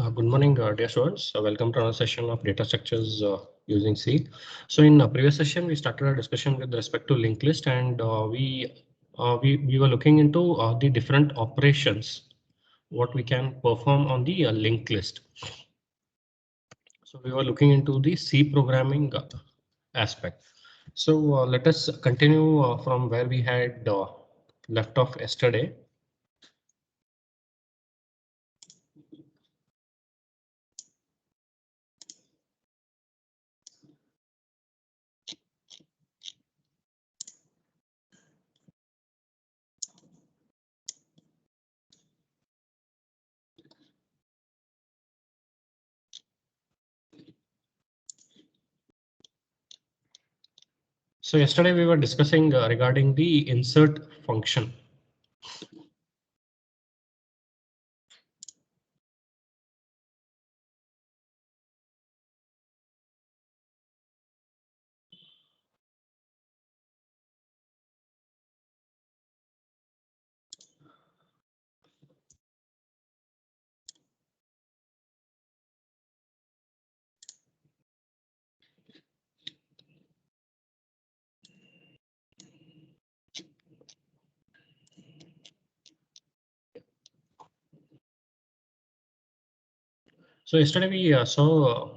Good morning, dear students. Welcome to another session of data structures using C. So in the previous session, we started a discussion with respect to linked list, and we were looking into the different operations, what we can perform on the linked list. So we were looking into the C programming aspect. So let us continue from where we had left off yesterday. So yesterday we were discussing regarding the insert function. So yesterday we saw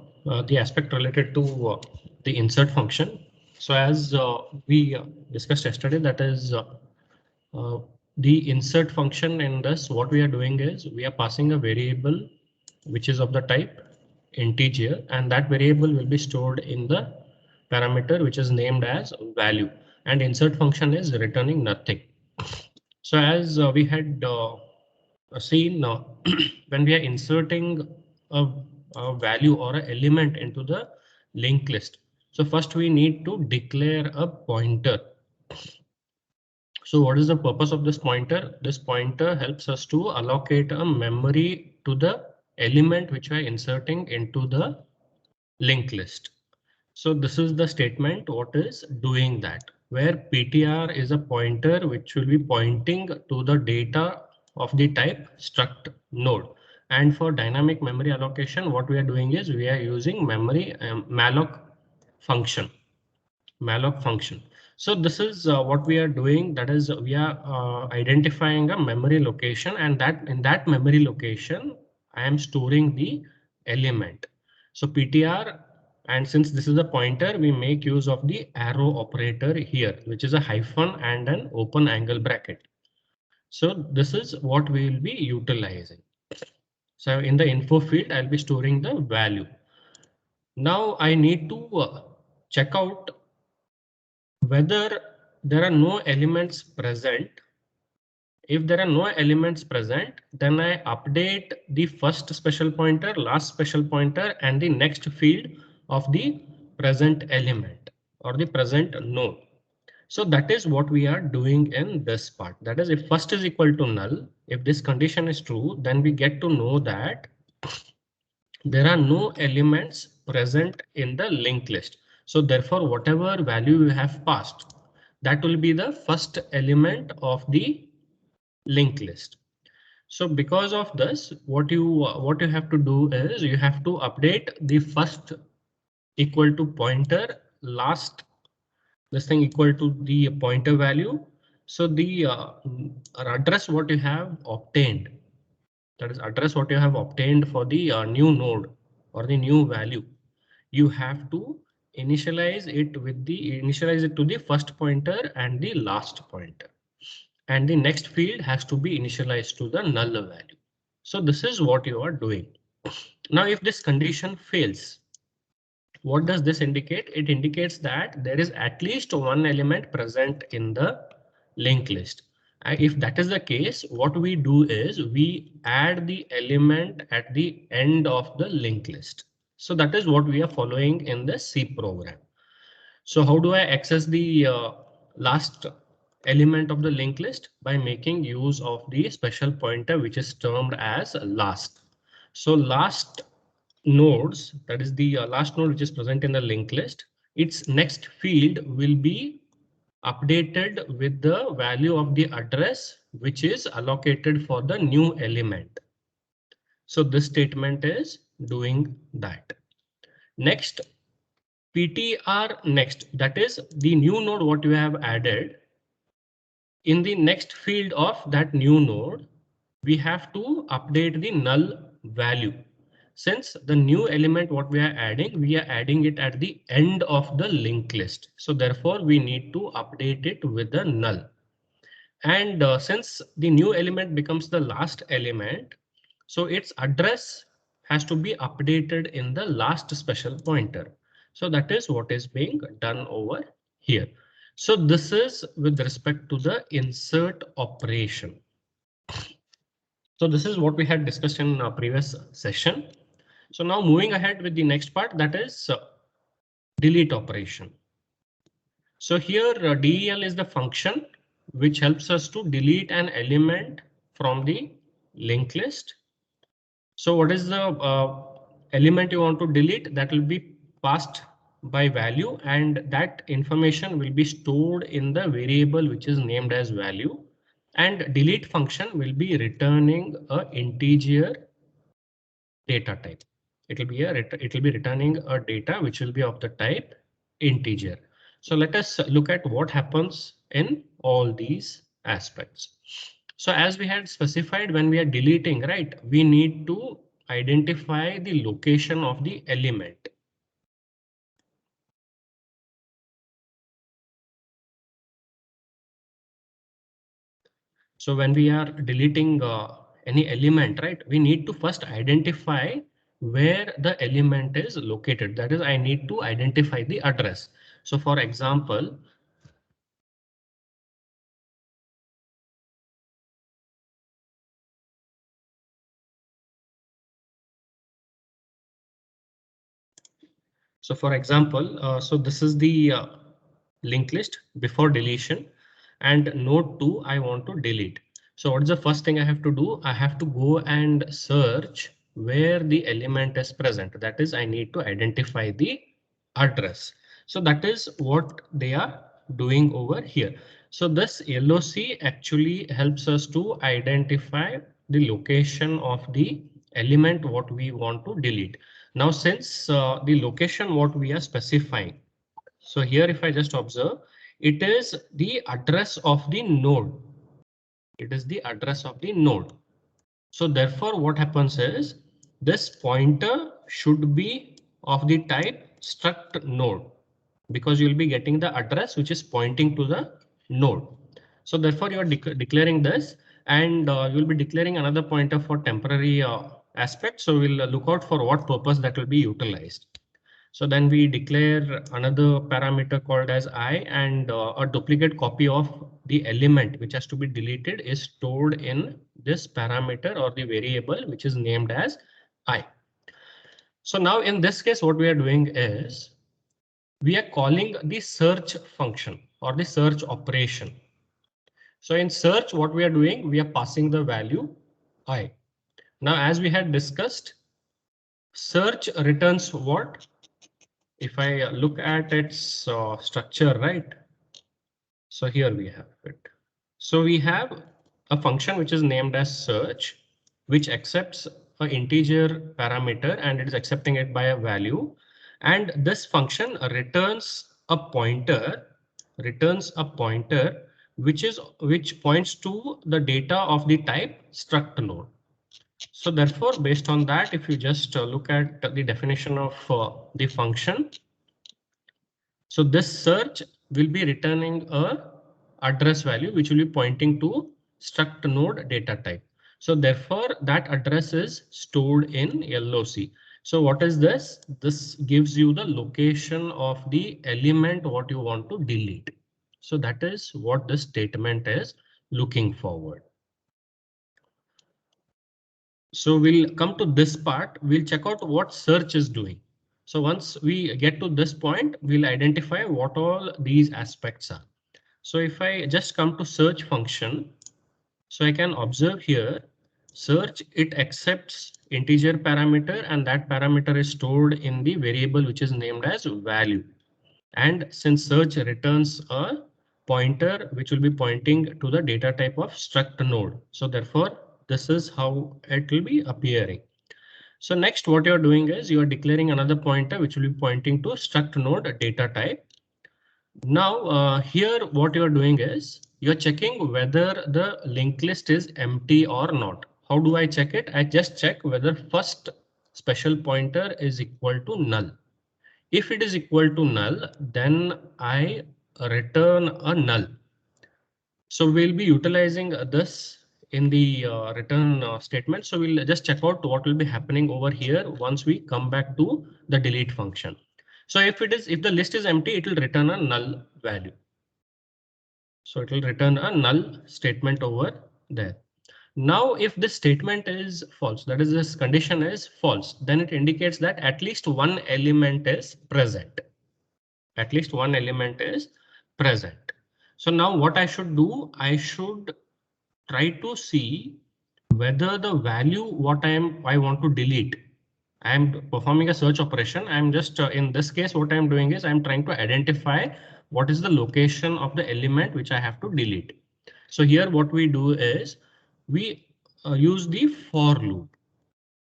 the aspect related to the insert function. So as we discussed yesterday, that is uh, the insert function in this, what we are doing is we are passing a variable which is of the type integer, and that variable will be stored in the parameter which is named as value, and insert function is returning nothing. So as we had seen when we are inserting a value or an element into the linked list. So first we need to declare a pointer. So what is the purpose of this pointer? This pointer helps us to allocate a memory to the element which we are inserting into the linked list. So this is the statement what is doing that, where PTR is a pointer which will be pointing to the data of the type struct node. And for dynamic memory allocation, what we are doing is we are using memory malloc function. Malloc function. So this is what we are doing. That is, we are identifying a memory location, and that in that memory location, I am storing the element. So PTR, and since this is a pointer, we make use of the arrow operator here, which is a hyphen and an open angle bracket. So this is what we will be utilizing. So in the info field, I'll be storing the value. Now I need to check out whether there are no elements present. If there are no elements present, then I update the first special pointer, last special pointer, and the next field of the present element or the present node. So that is what we are doing in this part. That is, if first is equal to null, if this condition is true, then we get to know that there are no elements present in the linked list. So therefore, whatever value you have passed, that will be the first element of the linked list. So because of this, what you have to do is you have to update the first equal to pointer, last this thing equal to the pointer value. So the address what you have obtained, that is address what you have obtained for the new node or the new value, you have to initialize it to the first pointer and the last pointer, and the next field has to be initialized to the null value. So this is what you are doing. Now if this condition fails, what does this indicate? It indicates that there is at least one element present in the linked list. If that is the case, what we do is we add the element at the end of the linked list. So that is what we are following in the C program. So how do I access the last element of the linked list? By making use of the special pointer which is termed as last. So last nodes, that is the last node which is present in the linked list, its next field will be updated with the value of the address which is allocated for the new element. So this statement is doing that. Next, PTR next, that is the new node what you have added. In the next field of that new node, we have to update the null value. Since the new element what we are adding it at the end of the linked list. So therefore we need to update it with the null. And since the new element becomes the last element, so its address has to be updated in the last special pointer. So that is what is being done over here. So this is with respect to the insert operation. So this is what we had discussed in our previous session. So now moving ahead with the next part, that is delete operation. So here del is the function which helps us to delete an element from the linked list. So what is the element you want to delete? That will be passed by value, and that information will be stored in the variable which is named as value, and delete function will be returning a integer data type. It will be returning a data which will be of the type integer. So let us look at what happens in all these aspects. So as we had specified, when we are deleting, right, we need to identify the location of the element. So when we are deleting any element, right, we need to first identify where the element is located. That is, I need to identify the address. So for example, so this is the linked list before deletion, and node 2 I want to delete. So what is the first thing I have to do? I have to go and search where the element is present. That is, I need to identify the address. So that is what they are doing over here. So this LOC actually helps us to identify the location of the element what we want to delete. Now, since the location what we are specifying, so here if I just observe, it is the address of the node. It is the address of the node. So therefore what happens is this pointer should be of the type struct node, because you'll be getting the address which is pointing to the node. So therefore you are declaring this, and you'll be declaring another pointer for temporary aspect. So we'll look out for what purpose that will be utilized. So then we declare another parameter called as I, and a duplicate copy of the element which has to be deleted is stored in this parameter or the variable which is named as I. So now in this case, what we are doing is we are calling the search function or the search operation. So in search, what we are doing, we are passing the value I. Now, as we had discussed, search returns what? If I look at its structure, right? So here we have it. So we have a function which is named as search, which accepts an integer parameter and it is accepting it by a value. And this function returns a pointer which points to the data of the type struct node. So therefore, based on that, if you just look at the definition of the function, so this search will be returning a address value which will be pointing to struct node data type. So therefore that address is stored in LOC. So what is this? This gives you the location of the element what you want to delete. So that is what this statement is looking forward. So we'll come to this part. We'll check out what search is doing. So once we get to this point, we'll identify what all these aspects are. So if I just come to search function, so I can observe here, search, it accepts integer parameter, and that parameter is stored in the variable which is named as value. And since search returns a pointer which will be pointing to the data type of struct node. So therefore, this is how it will be appearing. So next what you're doing is you are declaring another pointer which will be pointing to struct node data type. Now here what you're doing is you're checking whether the linked list is empty or not. How do I check it? I just check whether first special pointer is equal to null. If it is equal to null, then I return a null. So we'll be utilizing this in the return statement. So we'll just check out what will be happening over here once we come back to the delete function. So if the list is empty, it will return a null value. So it will return a null statement over there. Now, if this statement is false, that is this condition is false, then it indicates that at least one element is present. At least one element is present. So now what I should do, I should try to see whether the value what I want to delete. I am performing a search operation. I'm just in this case, what I'm doing is I'm trying to identify what is the location of the element which I have to delete. So here what we do is we use the for loop.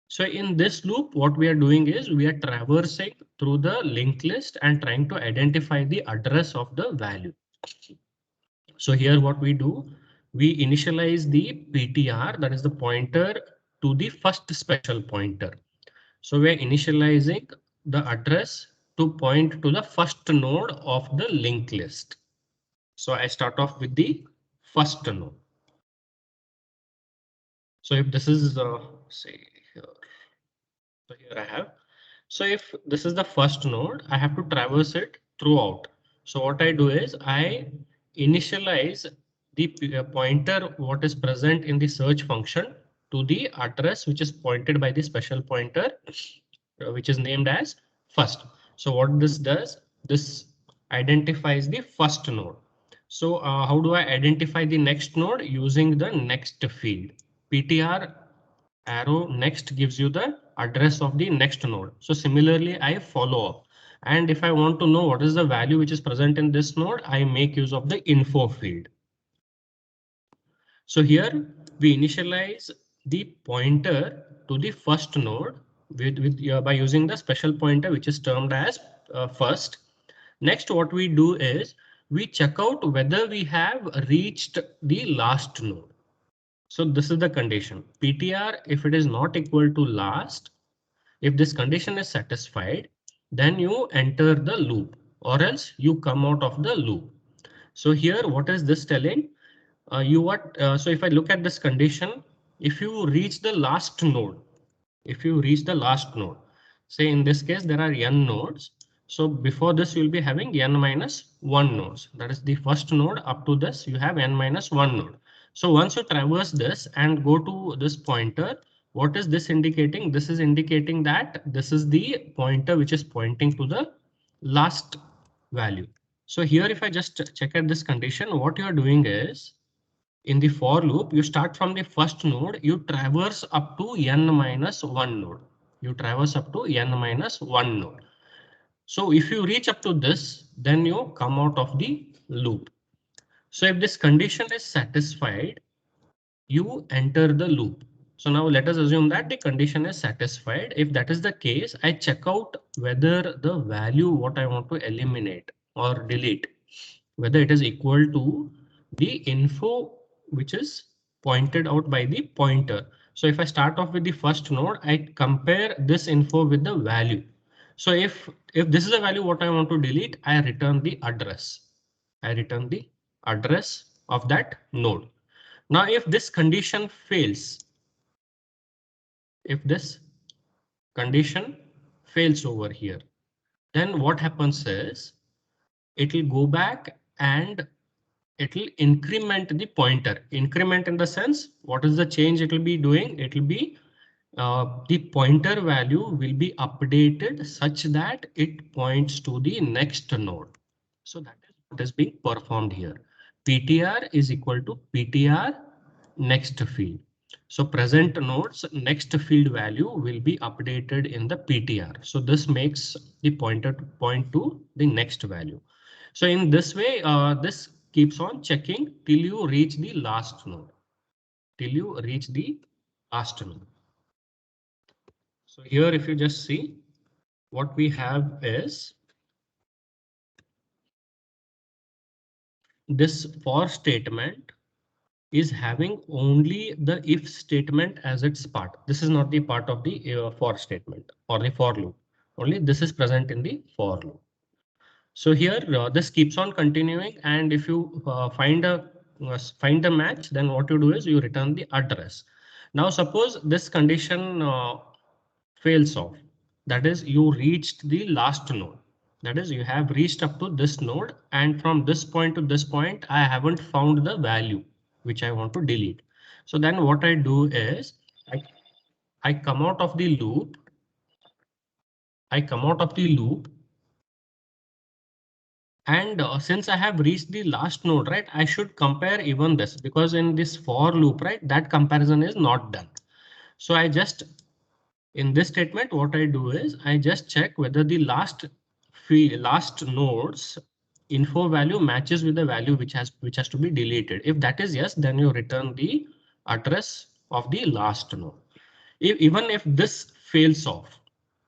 So in this loop, what we are doing is we are traversing through the linked list and trying to identify the address of the value. So here what we do, we initialize the PTR, that is the pointer to the first special pointer. So we are initializing the address to point to the first node of the linked list. So I start off with the first node. So if this is say here, so here I have. So if this is the first node, I have to traverse it throughout. So what I do is I initialize the pointer what is present in the search function to the address which is pointed by the special pointer which is named as first. So what this does, this identifies the first node. So how do I identify the next node? Using the next field. PTR arrow next gives you the address of the next node. So similarly, I follow up. And if I want to know what is the value which is present in this node, I make use of the info field. So here we initialize the pointer to the first node by using the special pointer which is termed as first. Next, what we do is we check out whether we have reached the last node. So this is the condition. PTR, if it is not equal to last, if this condition is satisfied, then you enter the loop or else you come out of the loop. So here, what is this telling? So if I look at this condition, if you reach the last node, if you reach the last node, say in this case, there are n nodes. So before this, you'll be having n minus 1 nodes. That is the first node up to this, you have n minus 1 node. So once you traverse this and go to this pointer, what is this indicating? This is indicating that this is the pointer which is pointing to the last value. So here, if I just check at this condition, what you are doing is in the for loop, you start from the first node, you traverse up to n minus 1 node. You traverse up to n minus 1 node. So if you reach up to this, then you come out of the loop. So if this condition is satisfied, you enter the loop. So now let us assume that the condition is satisfied. If that is the case, I check out whether the value what I want to eliminate or delete, whether it is equal to the info which is pointed out by the pointer. So if I start off with the first node, I compare this info with the value. So if this is the value what I want to delete, I return the address. I return the address of that node. Now, if this condition fails, if this condition fails over here, then what happens is it will go back and it will increment the pointer. Increment in the sense, what is the change it will be doing? It will be the pointer value will be updated such that it points to the next node. So that is what is being performed here. PTR is equal to PTR next field. So present node's next field value will be updated in the PTR. So this makes the pointer to point to the next value. So in this way, this keeps on checking till you reach the last node. Till you reach the last node. So here, if you just see, what we have is this for statement is having only the if statement as its part. This is not the part of the for statement or the for loop. Only this is present in the for loop. So here this keeps on continuing, and if you find a match, then what you do is you return the address. Now suppose this condition fails off. That is, you reached the last node. That is, you have reached up to this node, and from this point to this point, I haven't found the value which I want to delete. So then what I do is I come out of the loop. I come out of the loop. And since I have reached the last node, right, I should compare even this, because in this for loop, right, that comparison is not done. So I just, in this statement, what I do is I just check whether the last node's info value matches with the value which has to be deleted. If that is yes, then you return the address of the last node. Even if this fails off,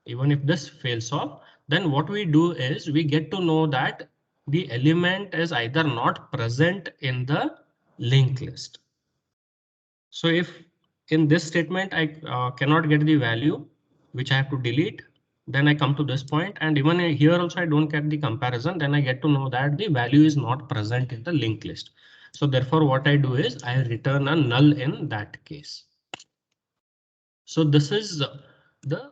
even if this fails off, then what we do is we get to know that the element is either not present in the linked list. So if in this statement I cannot get the value which I have to delete, then I come to this point, and even here also I don't get the comparison, then I get to know that the value is not present in the linked list. So therefore what I do is I return a null in that case. So this is the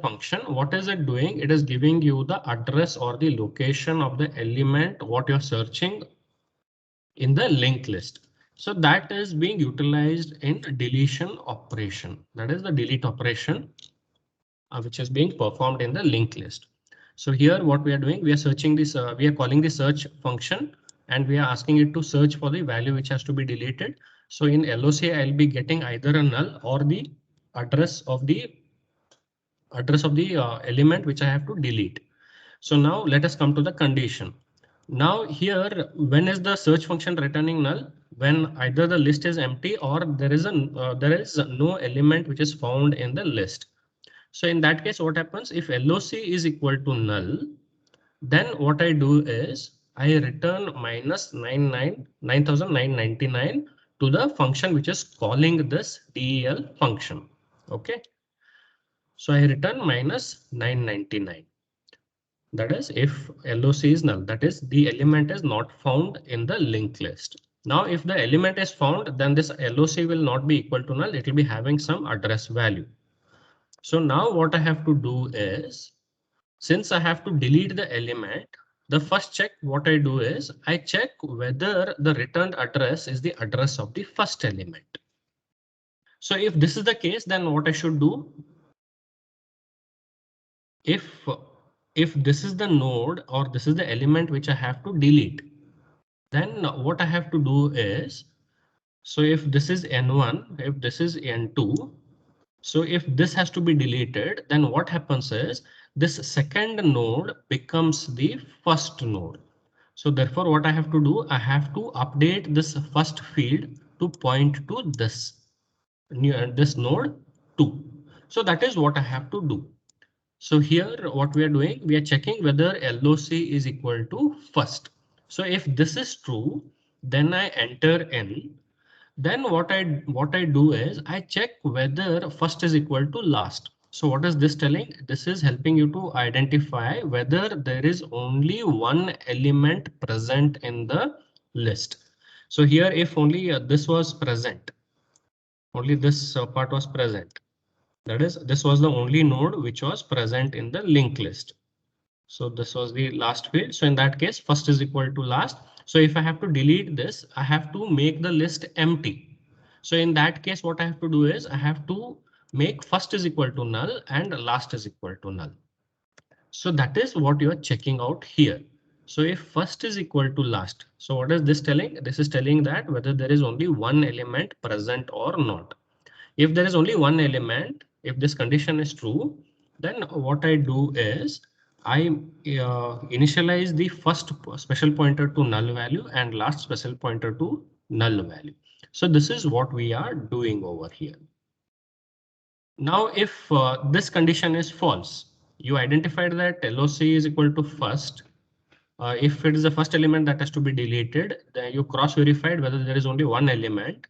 function. What is it doing? It is giving you the address or the location of the element what you're searching in the linked list. So that is being utilized in deletion operation. That is the delete operation which is being performed in the linked list. So here what we are doing, we are searching this, we are calling the search function, and we are asking it to search for the value which has to be deleted. So in LOC, I'll be getting either a null or the address of the element which I have to delete. So now let us come to the condition. Now here, when is the search function returning null? When either the list is empty or there is no element which is found in the list. So in that case, what happens if LOC is equal to null? Then what I do is I return minus 9,999 to the function which is calling this del function. Okay. So I return minus 999. That is if LOC is null, that is the element is not found in the linked list. Now, if the element is found, then this LOC will not be equal to null. It will be having some address value. So now what I have to do is, since I have to delete the element, the first check what I do is I check whether the returned address is the address of the first element. So if this is the case, then what I should do, if this is the node or this is the element which I have to delete, then what I have to do is, so if this is N1, if this is N2, so if this has to be deleted, then what happens is this second node becomes the first node. So therefore what I have to do, I have to update this first field to point to this node 2. So that is what I have to do. So here what we are doing, we are checking whether LOC is equal to first. So if this is true, then I enter in. Then what I do is I check whether first is equal to last. So what is this telling? This is helping you to identify whether there is only one element present in the list. So here if only this was present, only this part was present. That is, this was the only node which was present in the linked list. So this was the last field. So in that case, first is equal to last. So if I have to delete this, I have to make the list empty. So in that case, what I have to do is I have to make first is equal to null and last is equal to null. So that is what you are checking out here. So if first is equal to last, so what is this telling? This is telling that whether there is only one element present or not. If there is only one element, if this condition is true, then what I do is I initialize the first special pointer to null value and last special pointer to null value. So this is what we are doing over here. Now, if this condition is false, you identified that LOC is equal to first. If it is the first element that has to be deleted, then you cross verified whether there is only one element.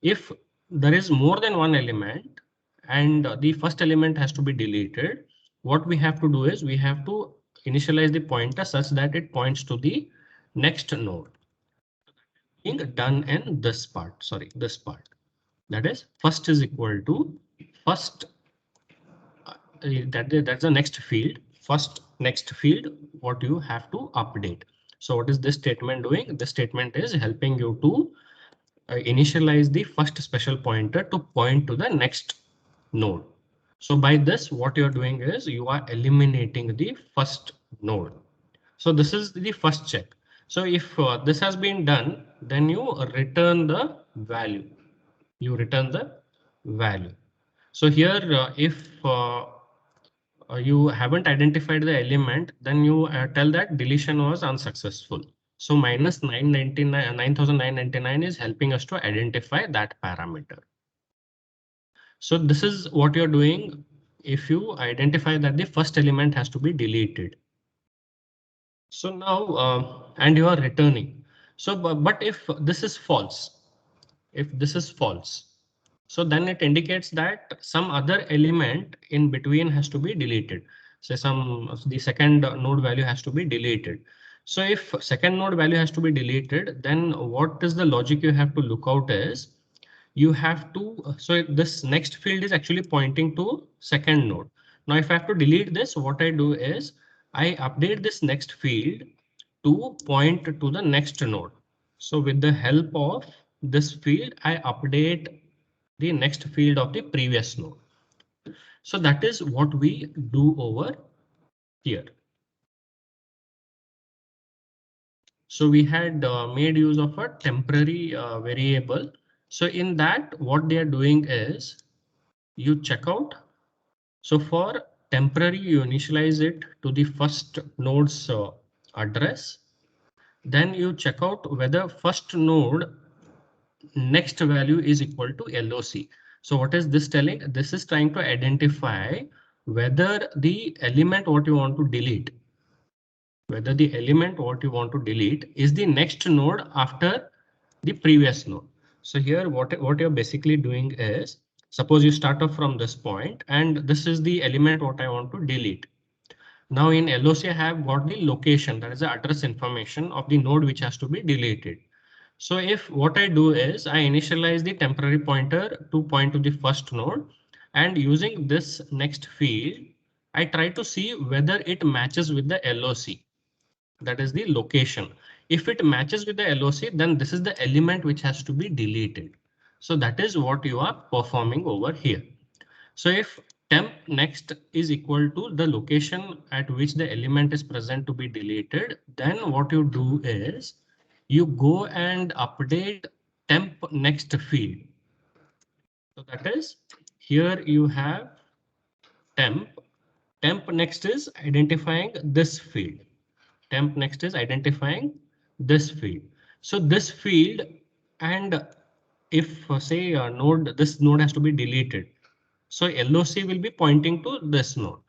If there is more than one element and the first element has to be deleted, what we have to do is we have to initialize the pointer such that it points to the next node. Being done in this part, sorry, this part. That is first is equal to first. That's the next field. First next field, what you have to update. So what is this statement doing? This statement is helping you to initialize the first special pointer to point to the next node. So by this, what you're doing is you are eliminating the first node. So this is the first check. So if this has been done, then you return the value. You return the value. So here, if you haven't identified the element, then you tell that deletion was unsuccessful. So minus 999, 9999 is helping us to identify that parameter. So this is what you're doing if you identify that the first element has to be deleted. So now, and you are returning. So, but if this is false, if this is false, so then it indicates that some other element in between has to be deleted. Say the second node value has to be deleted. So if second node value has to be deleted, then what is the logic you have to look out is you have to, so this next field is actually pointing to second node. Now, if I have to delete this, what I do is I update this next field to point to the next node. So with the help of this field, I update the next field of the previous node. So that is what we do over here. So we had made use of a temporary variable. So in that, what they are doing is you check out. So for temporary, you initialize it to the first node's address. Then you check out whether first node next value is equal to LOC. So what is this telling? This is trying to identify whether the element what you want to delete, whether the element what you want to delete is the next node after the previous node. So here what you're basically doing is, suppose you start off from this point and this is the element what I want to delete. Now in LOC I have got the location, that is the address information of the node which has to be deleted. So if what I do is I initialize the temporary pointer to point to the first node, and using this next field, I try to see whether it matches with the LOC, that is the location. If it matches with the LOC, then this is the element which has to be deleted. So that is what you are performing over here. So if temp next is equal to the location at which the element is present to be deleted, then what you do is you go and update temp next field. So that is here you have temp. Temp next is identifying this field. Temp next is identifying this field. So this field, and if say this node has to be deleted. So LOC will be pointing to this node.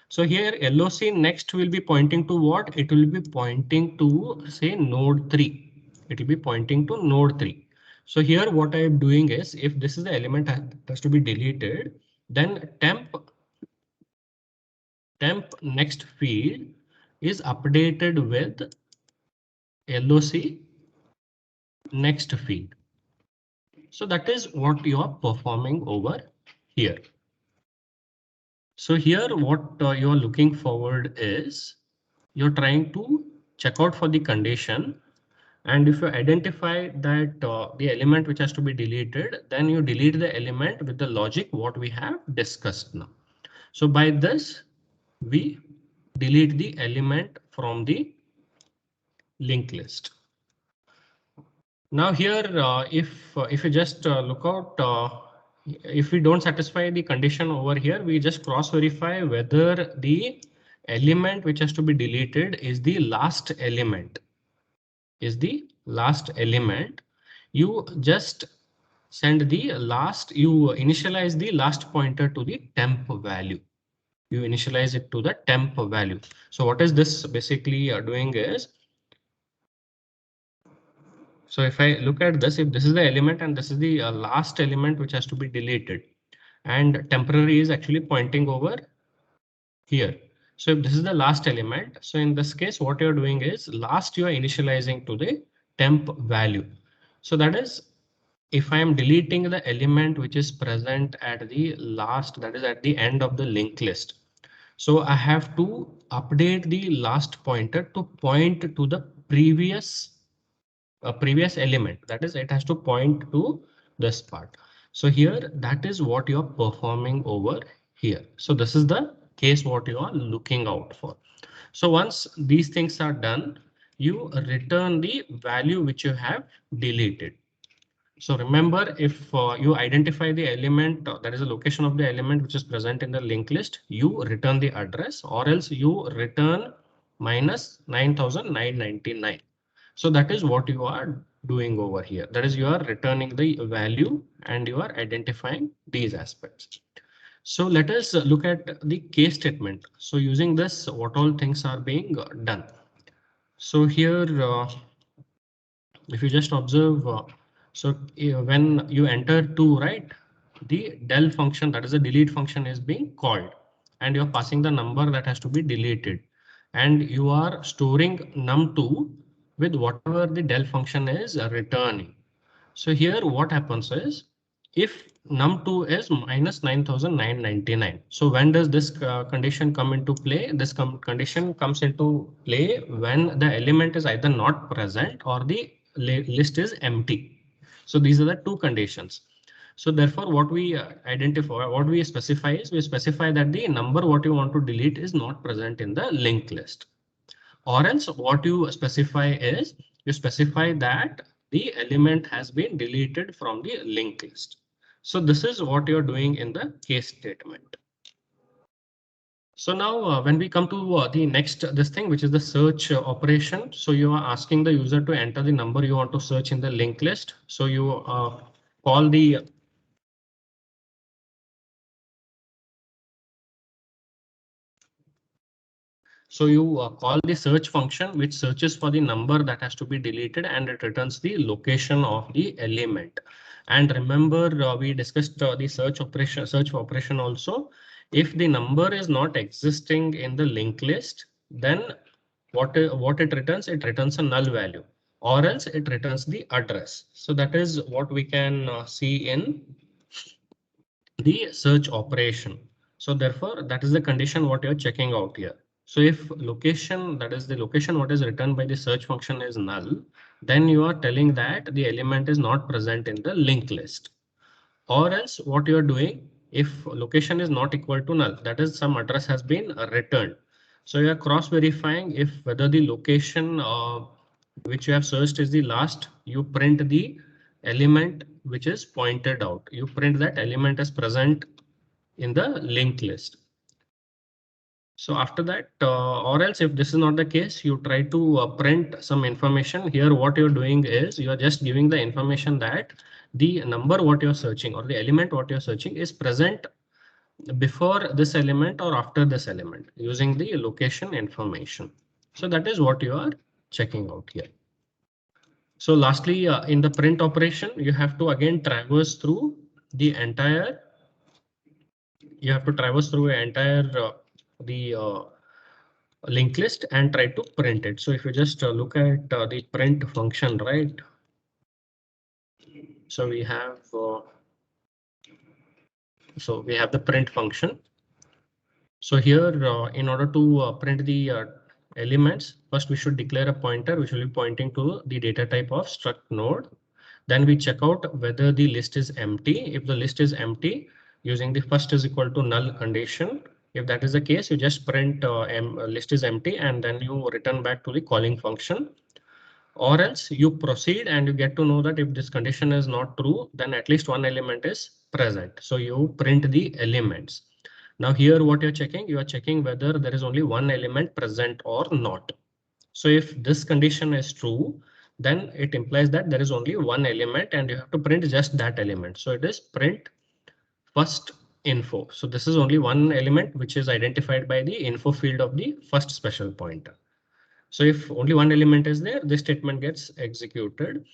So here LOC next will be pointing to what? It will be pointing to say node 3. It will be pointing to node 3. So here what I am doing is if this is the element that has to be deleted, then temp next field is updated with LOC next field. So that is what you are performing over here. So here what you are looking forward is you're trying to check out for the condition, and if you identify that the element which has to be deleted, then you delete the element with the logic what we have discussed now. So by this we delete the element from the linked list. Now here if you just look out, if we don't satisfy the condition over here, we just cross verify whether the element which has to be deleted is the last element. You just send the last, you initialize the last pointer to the temp value. You initialize it to the temp value. So what is this basically doing is, so if I look at this, if this is the element and this is the last element which has to be deleted, and temporary is actually pointing over here. So if this is the last element, so in this case, what you're doing is last you are initializing to the temp value. So that is, if I am deleting the element which is present at the last, that is at the end of the linked list. So I have to update the last pointer to point to the previous element. That is, it has to point to this part. So here, that is what you're performing over here. So this is the case what you are looking out for. So once these things are done, you return the value which you have deleted. So remember, if you identify the element, that is the location of the element which is present in the linked list, you return the address, or else you return minus 9,999. So that is what you are doing over here. That is, you are returning the value and you are identifying these aspects. So let us look at the case statement. So using this, what all things are being done. So here, if you just observe, when you enter 2, right, the del function, that is the delete function, is being called, and you're passing the number that has to be deleted, and you are storing num2 with whatever the del function is returning. So here what happens is, if num2 is minus 9,999. So when does this condition come into play? This condition comes into play when the element is either not present or the list is empty. So these are the two conditions. So therefore, what we identify, what we specify is, we specify that the number what you want to delete is not present in the linked list. Or else what you specify is, you specify that the element has been deleted from the linked list. So this is what you're doing in the case statement. So now when we come to the next, this thing, which is the search operation. So you are asking the user to enter the number you want to search in the linked list. So you call the So you call the search function, which searches for the number that has to be deleted, and it returns the location of the element. And remember, we discussed the search operation also. If the number is not existing in the linked list, then what it returns? It returns a null value, or else it returns the address. So that is what we can see in the search operation. So therefore, that is the condition what you're checking out here. So if location, that is the location what is returned by the search function, is null, then you are telling that the element is not present in the linked list. Or else what you are doing, if location is not equal to null, that is some address has been returned. So you are cross verifying if whether the location which you have searched is the last, you print the element which is pointed out. You print that element is present in the linked list. So after that, or else if this is not the case, you try to print some information. Here what you're doing is, you are just giving the information that the number what you're searching, or the element what you're searching, is present before this element or after this element, using the location information. So that is what you are checking out here. So lastly, in the print operation, you have to again traverse through the entire, the linked list and try to print it. So if you just look at the print function, right? So we have the print function. So here, in order to print the elements, first we should declare a pointer which will be pointing to the data type of struct node. Then we check out whether the list is empty. If the list is empty, using the first is equal to null condition. If that is the case, you just print list is empty, and then you return back to the calling function. Or else you proceed and you get to know that if this condition is not true, then at least one element is present. So you print the elements. Now here what you're checking, you are checking whether there is only one element present or not. So if this condition is true, then it implies that there is only one element and you have to print just that element. So it is print first info. So this is only one element which is identified by the info field of the first special pointer. So if only one element is there, this statement gets executed.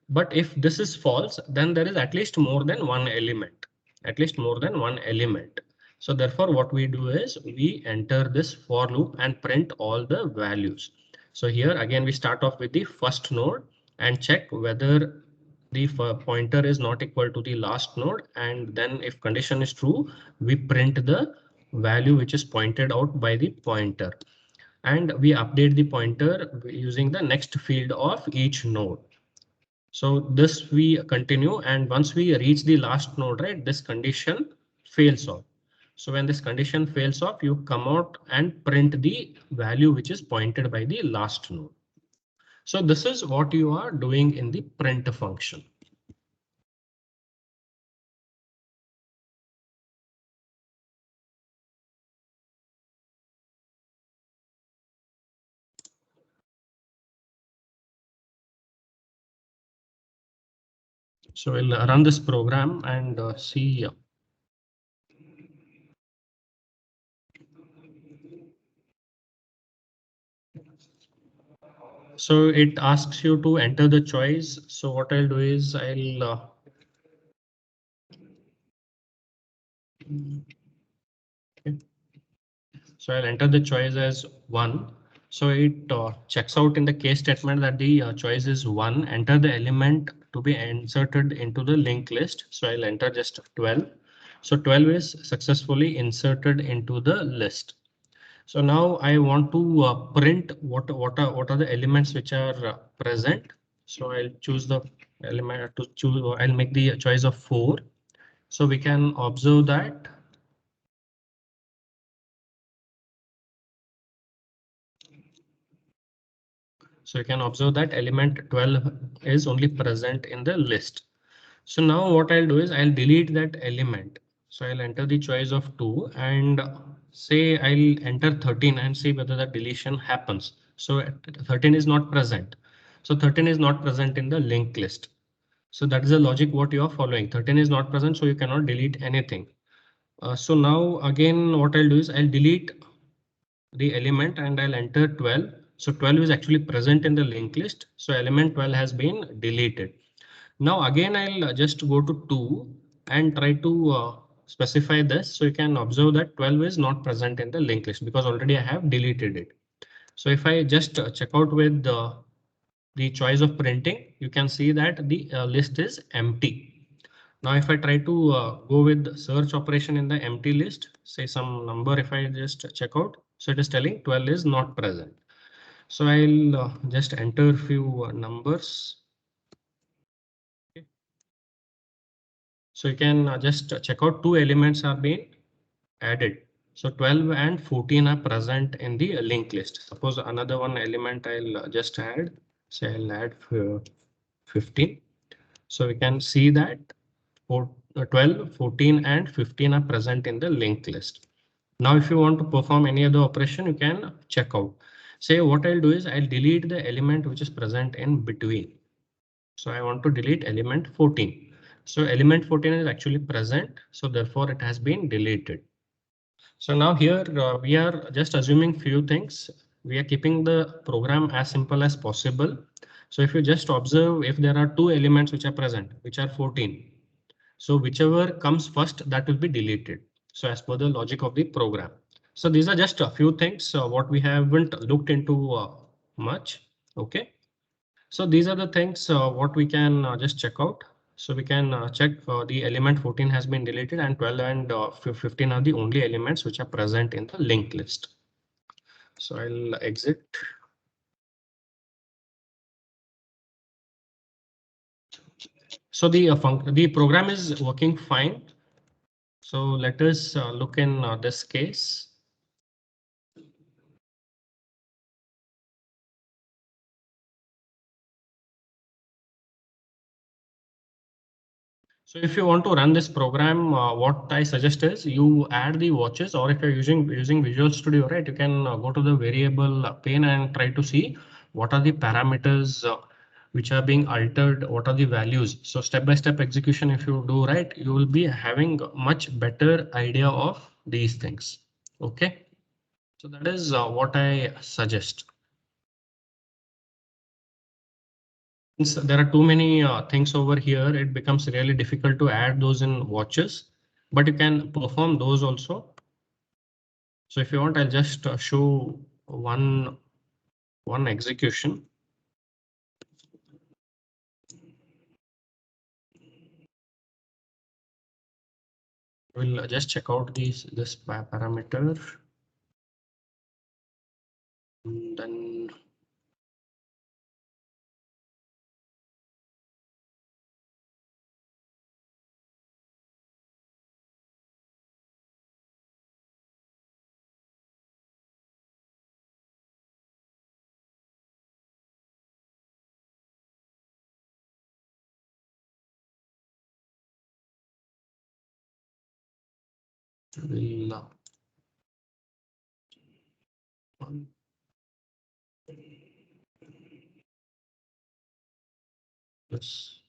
But if this is false, then there is at least more than one element, at least more than one element. So therefore, what we do is we enter this for loop and print all the values. So here again, we start off with the first node and check whether the pointer is not equal to the last node. And then if condition is true, we print the value which is pointed out by the pointer. And we update the pointer using the next field of each node. So this we continue, and once we reach the last node, right, this condition fails off. So when this condition fails off, you come out and print the value which is pointed by the last node. So this is what you are doing in the print function. So we'll run this program and see. So it asks you to enter the choice. So what I'll do is I'll okay. So I'll enter the choice as 1. So it checks out in the case statement that the choice is 1. Enter the element to be inserted into the linked list. So I'll enter just 12. So 12 is successfully inserted into the list. So now I want to print what are the elements which are present. So I'll choose the element to choose. I'll make the choice of 4. So we can observe that. So you can observe that element 12 is only present in the list. So now what I'll do is I'll delete that element. So I'll enter the choice of 2 and say I'll enter 13 and see whether the deletion happens. So 13 is not present. So 13 is not present in the linked list. So that is the logic what you are following. 13 is not present, so you cannot delete anything. So now again what I'll do is I'll delete the element and I'll enter 12. So 12 is actually present in the linked list. So element 12 has been deleted. Now again, I'll just go to 2 and try to specify this. So you can observe that 12 is not present in the linked list because already I have deleted it. So if I just check out with the choice of printing, you can see that the list is empty. Now, if I try to go with search operation in the empty list, say some number, if I just check out, so it is telling 12 is not present. So I'll just enter few numbers. Okay. So you can just check out two elements are being added. So 12 and 14 are present in the linked list. Suppose another one element I'll just add, say I'll add 15. So we can see that 12, 14 and 15 are present in the linked list. Now, if you want to perform any other operation, you can check out. Say what I'll do is I'll delete the element which is present in between. So I want to delete element 14. So element 14 is actually present. So therefore it has been deleted. So now here we are just assuming few things. We are keeping the program as simple as possible. So if you just observe if there are two elements which are present, which are 14. So whichever comes first, that will be deleted. So as per the logic of the program. So these are just a few things what we haven't looked into much. OK. So these are the things what we can just check out. So we can check the element 14 has been deleted and 12 and 15 are the only elements which are present in the linked list. So I'll exit. So the program is working fine. So let us look in this case. So if you want to run this program, what I suggest is you add the watches, or if you're using Visual Studio, right, you can go to the variable pane and try to see what are the parameters which are being altered, what are the values. So step-by-step execution, if you do right, you will be having much better idea of these things. Okay, so that is what I suggest. Since there are too many things over here, it becomes really difficult to add those in watches, but you can perform those also. So if you want, I'll just show one execution. We'll just check out this parameter. And then we'll yes.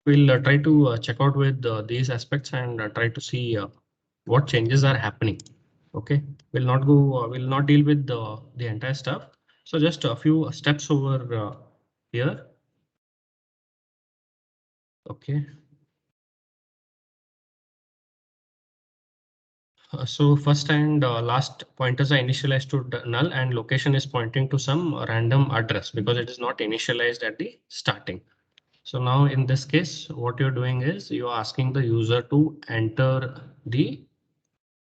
We'll try to check out with these aspects and try to see what changes are happening. Okay, we'll not deal with the entire stuff. So just a few steps over here. Okay. So first and last pointers are initialized to null, and location is pointing to some random address because it is not initialized at the starting. So now in this case, what you're doing is you're asking the user to enter the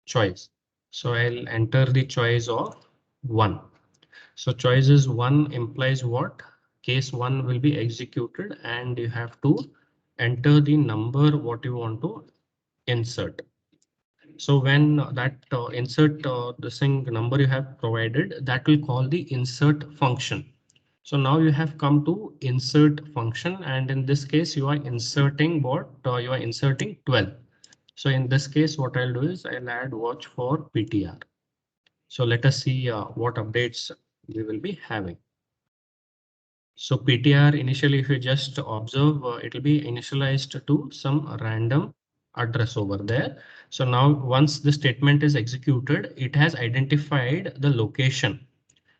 choice. So I'll enter the choice of 1. So choice is 1 implies what? Case 1 will be executed and you have to enter the number what you want to insert. So when that insert the same number you have provided, that will call the insert function. So now you have come to insert function, and in this case you are inserting what? You are inserting 12. So in this case, what I'll do is I'll add watch for PTR. So let us see what updates we will be having. So PTR initially, if you just observe, it will be initialized to some random address over there. So now once the statement is executed, it has identified the location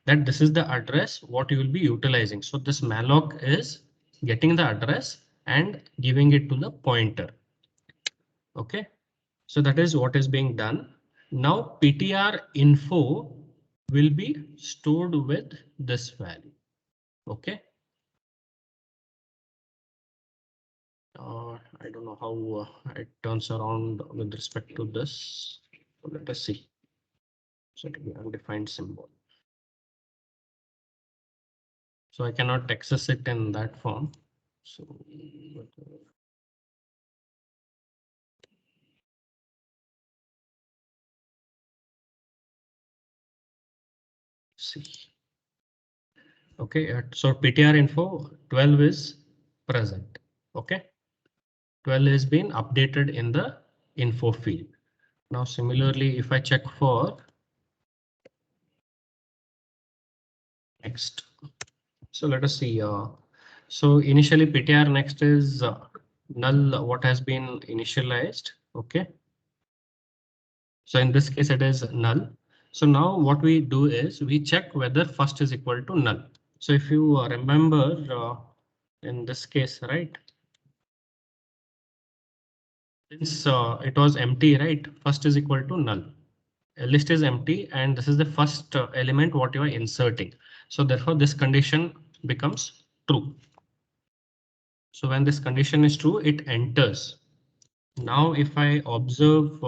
that this is the address what you will be utilizing. So this malloc is getting the address and giving it to the pointer. Okay, so that is what is being done. Now PTR info will be stored with this value. Okay. I don't know how it turns around with respect to this. So let us see. So it will be undefined symbol. So I cannot access it in that form. So see. Okay, so PTR info 12 is present. Okay, 12 has been updated in the info field. Now similarly, if I check for next, so let us see. So initially PTR next is null what has been initialized. Okay. So in this case, it is null. So now what we do is we check whether first is equal to null. So if you remember in this case, right? Since it was empty, right? First is equal to null. A list is empty and this is the first element what you are inserting. So therefore this condition becomes true. So when this condition is true, it enters. Now if I observe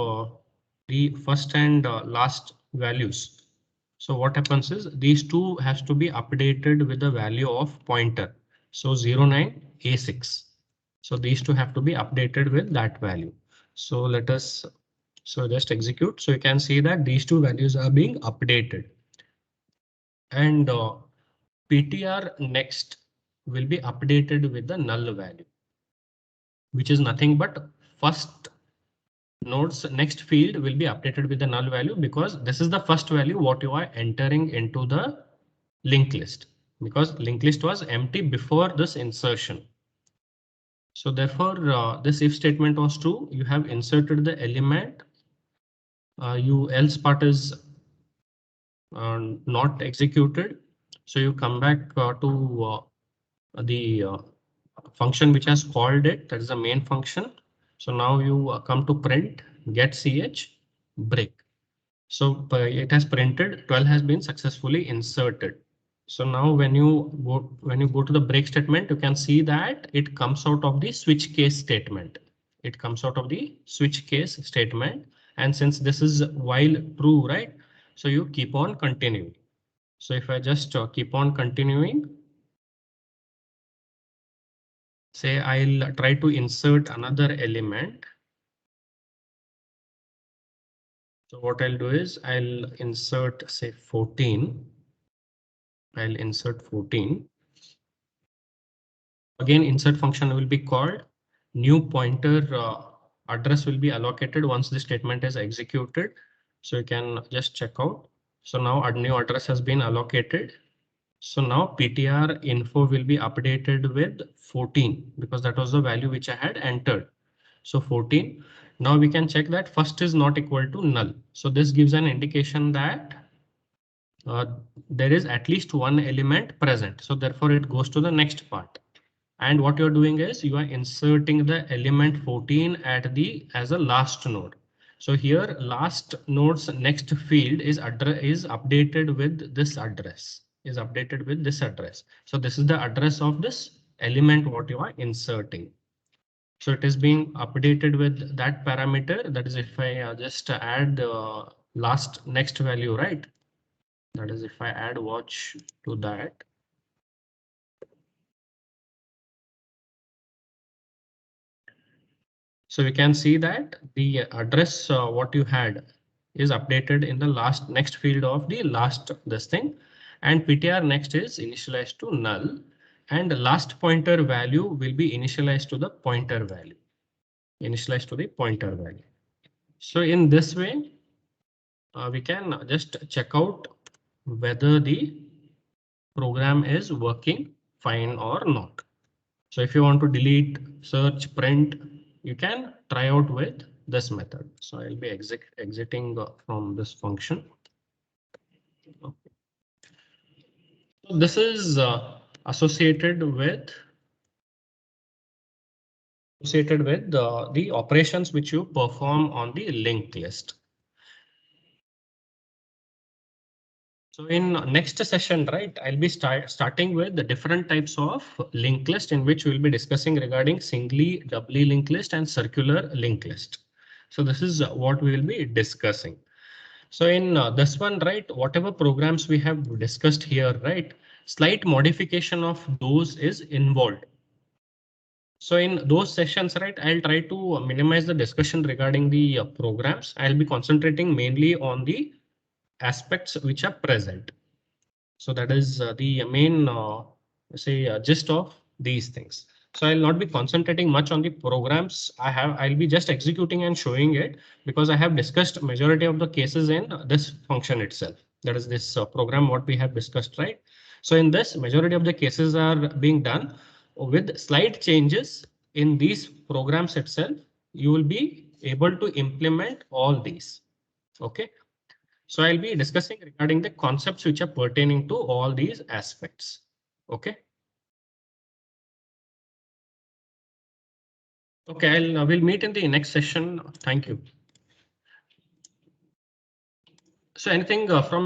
the first and last values, so what happens is these two has to be updated with the value of pointer. So 09A6. So these two have to be updated with that value. So let us so just execute. So you can see that these two values are being updated. And PTR next will be updated with the null value, which is nothing but first node's next field will be updated with the null value because this is the first value what you are entering into the linked list, because linked list was empty before this insertion. So therefore, this if statement was true, you have inserted the element. You else part is not executed. So you come back to the function which has called it. That is the main function. So now you come to print get ch break. So it has printed 12 has been successfully inserted. So now when you go to the break statement, you can see that it comes out of the switch case statement. It comes out of the switch case statement. And since this is while true, right? So you keep on continuing. So if I just keep on continuing, say I'll try to insert another element. So what I'll do is I'll insert say 14. I'll insert 14. Again, insert function will be called. New pointer address will be allocated once the statement is executed. So you can just check out. So now a new address has been allocated. So now PTR info will be updated with 14 because that was the value which I had entered. So 14. Now we can check that first is not equal to null. So this gives an indication that uh, there is at least one element present. So therefore it goes to the next part. And what you're doing is you are inserting the element 14 at the as a last node. So here last node's next field is updated with this address is updated with this address. So this is the address of this element what you are inserting. So it is being updated with that parameter. That is if I just add last next value, right? That is if I add watch to that. So we can see that the address what you had is updated in the last next field of the last this thing, and PTR next is initialized to null, and the last pointer value will be initialized to the pointer value. Initialized to the pointer value. So in this way, we can just check out whether the program is working fine or not. So if you want to delete, search, print, you can try out with this method. So I'll be exiting from this function. Okay. So this is associated with the operations which you perform on the linked list. So in next session, right, I'll be starting with the different types of linked list in which we'll be discussing regarding singly, doubly linked list and circular linked list. So this is what we will be discussing. So in this one, right, whatever programs we have discussed here, right, slight modification of those is involved. So in those sessions, right, I'll try to minimize the discussion regarding the programs. I'll be concentrating mainly on the aspects which are present. So that is the main say gist of these things. So I'll not be concentrating much on the programs I have. I'll be just executing and showing it because I have discussed majority of the cases in this function itself. That is this program what we have discussed, right? So in this majority of the cases are being done with slight changes in these programs itself. You will be able to implement all these. OK. So I'll be discussing regarding the concepts which are pertaining to all these aspects. OK. OK, we'll meet in the next session. Thank you. So anything from